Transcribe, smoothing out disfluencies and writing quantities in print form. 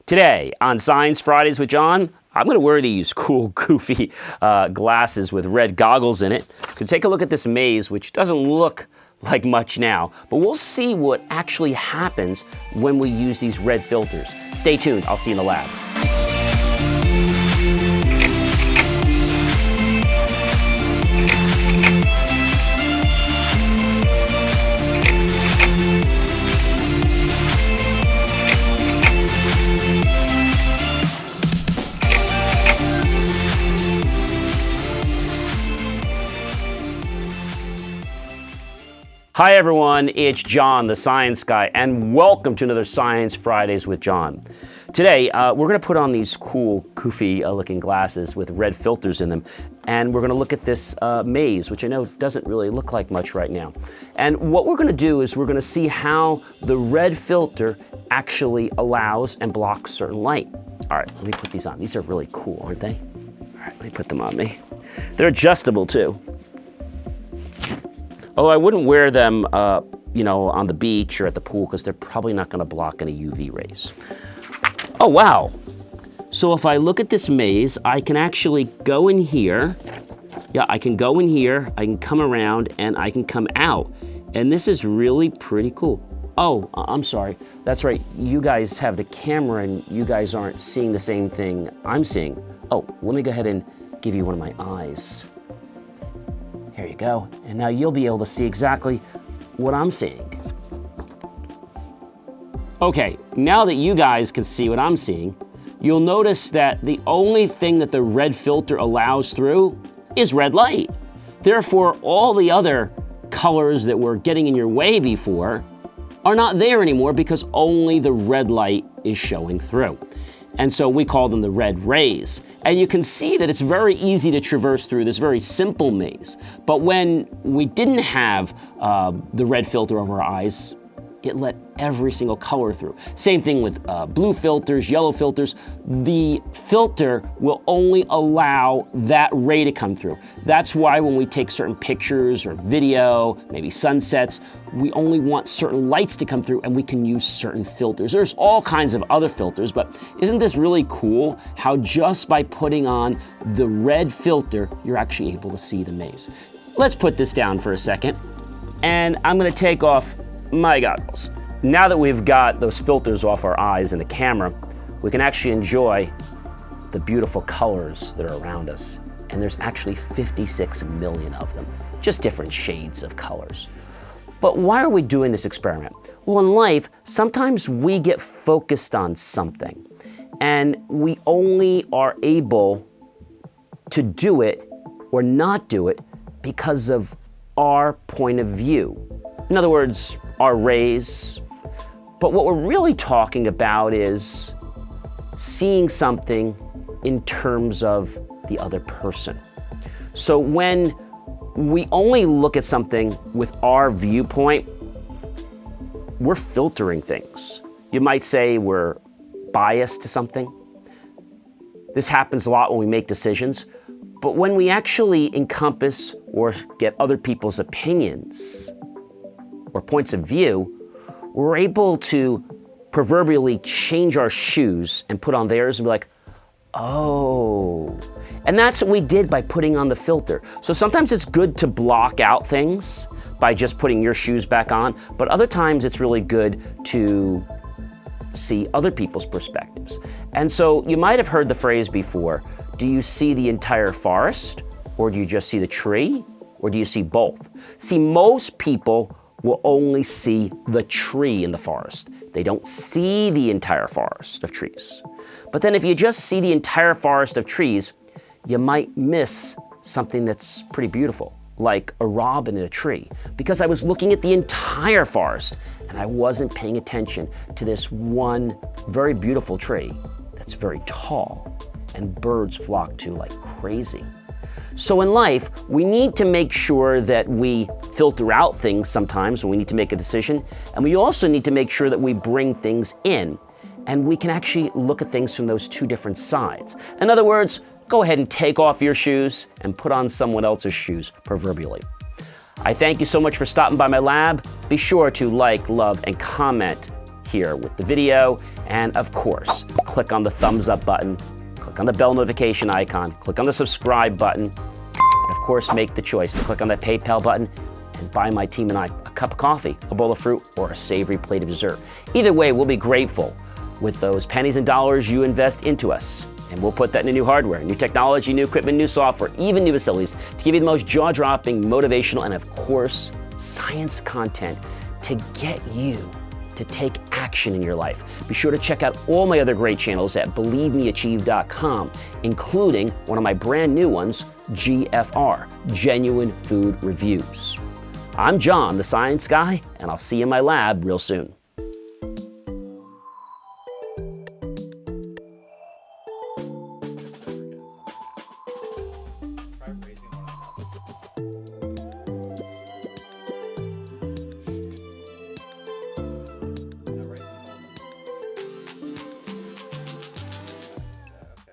Today on Science Fridays with John, I'm going to wear these cool, goofy glasses with red goggles in it. We'll take a look at this maze, which doesn't look like much now, but we'll see what actually happens when we use these red filters. Stay tuned. I'll see you in the lab. Hi everyone, it's John, the Science Guy, and welcome to another Science Fridays with John. Today, we're gonna put on these cool, goofy looking glasses with red filters in them, and we're gonna look at this maze, which I know doesn't really look like much right now. And what we're gonna do is we're gonna see how the red filter actually allows and blocks certain light. All right, let me put these on. These are really cool, aren't they? All right, let me put them on me. They're adjustable too. Although I wouldn't wear them, on the beach or at the pool because they're probably not going to block any UV rays. Oh, wow. So if I look at this maze, I can actually go in here. Yeah, I can go in here, I can come around, and I can come out. And this is really pretty cool. Oh, I'm sorry. That's right. You guys have the camera and you guys aren't seeing the same thing I'm seeing. Oh, let me go ahead and give you one of my eyes. Here you go. And now you'll be able to see exactly what I'm seeing. Okay, now that you guys can see what I'm seeing, you'll notice that the only thing that the red filter allows through is red light. Therefore, all the other colors that were getting in your way before are not there anymore because only the red light is showing through. And so we call them the red rays. And you can see that it's very easy to traverse through this very simple maze. But when we didn't have the red filter over our eyes, it let every single color through. Same thing with blue filters, yellow filters. The filter will only allow that ray to come through. That's why when we take certain pictures or video, maybe sunsets, we only want certain lights to come through and we can use certain filters. There's all kinds of other filters, but isn't this really cool how just by putting on the red filter, you're actually able to see the maze. Let's put this down for a second, and I'm gonna take off my goggles. Now that we've got those filters off our eyes and the camera, we can actually enjoy the beautiful colors that are around us. And there's actually 56 million of them, just different shades of colors. But why are we doing this experiment? Well, in life, sometimes we get focused on something and we only are able to do it or not do it because of our point of view. In other words, our rays. But what we're really talking about is seeing something in terms of the other person. So when we only look at something with our viewpoint, we're filtering things. You might say we're biased to something. This happens a lot when we make decisions. But when we actually encompass or get other people's opinions or points of view, we're able to proverbially change our shoes and put on theirs and be like, oh. And that's what we did by putting on the filter. So sometimes it's good to block out things by just putting your shoes back on, but other times it's really good to see other people's perspectives. And so you might have heard the phrase before, do you see the entire forest, or do you just see the tree, or do you see both? See, most people will only see the tree in the forest. They don't see the entire forest of trees. But then if you just see the entire forest of trees, you might miss something that's pretty beautiful, like a robin in a tree, because I was looking at the entire forest and I wasn't paying attention to this one very beautiful tree that's very tall and birds flock to like crazy. So in life, we need to make sure that we filter out things sometimes when we need to make a decision, and we also need to make sure that we bring things in, and we can actually look at things from those two different sides. In other words, go ahead and take off your shoes and put on someone else's shoes, proverbially. I thank you so much for stopping by my lab. Be sure to like, love, and comment here with the video. And of course, click on the thumbs up button, click on the bell notification icon, click on the subscribe button, and of course, make the choice to click on that PayPal button and buy my team and I a cup of coffee, a bowl of fruit, or a savory plate of dessert. Either way, we'll be grateful with those pennies and dollars you invest into us. And we'll put that into new hardware, new technology, new equipment, new software, even new facilities to give you the most jaw-dropping, motivational, and of course, science content to get you to take action in your life. Be sure to check out all my other great channels at BelieveMeAchieve.com, including one of my brand new ones, GFR, Genuine Food Reviews. I'm John, the Science Guy, and I'll see you in my lab real soon.